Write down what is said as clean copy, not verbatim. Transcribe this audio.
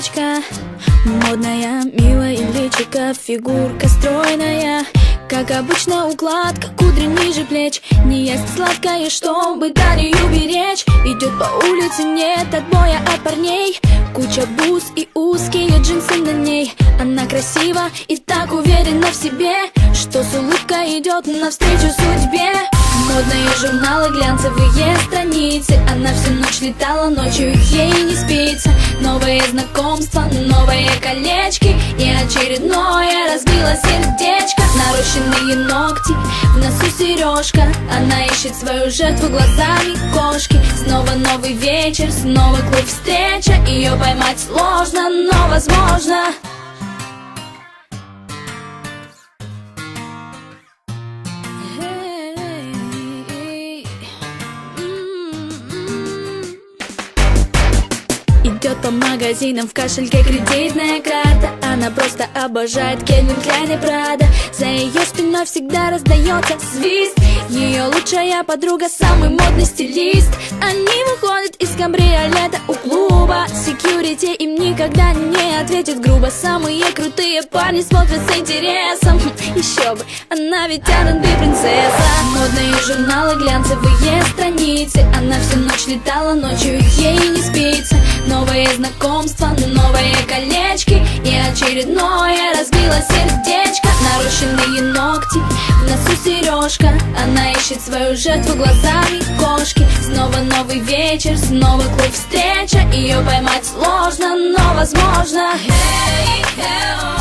девочка, модная, милая личико, фигурка стройная. Как обычно укладка, кудри ниже плеч. Не ест сладкое, чтобы талию беречь. Идет по улице, нет отбоя от парней. Куча бус и узкие джинсы на ней. Она красива и так уверена в себе, что с улыбкой идет навстречу судьбе. Модные журналы, глянцевые страницы. Она всю ночь летала, ночью ей не спится. Новые знакомства, новые колечки и очередное разбило сердечко. Нарощенные ногти, в носу сережка. Она ищет свою жертву глазами кошки. Снова новый вечер, снова клуб встреча. Ее поймать сложно, но возможно. Идет по магазинам, в кошельке кредитная карта. Она просто обожает Кельвин Кляйн и Прада. За ее спиной всегда раздается свист. Ее лучшая подруга, самый модный стилист. Они выходят из кабриолета у клуба. Секьюрити им никогда не ответит грубо. Самые крутые парни смотрят с интересом. Еще бы, она ведь R&B принцесса. Модные журналы, глянцевые страницы. Она всю ночь летала, ночью ей не спится. Новые знакомства, новые колечки и очередное разбило сердечко. Нарощенные ногти, в носу сережка. Она ищет свою жертву глазами кошки. Снова новый вечер, снова клуб встреча. Ее поймать сложно, но возможно. Hey, hey, oh.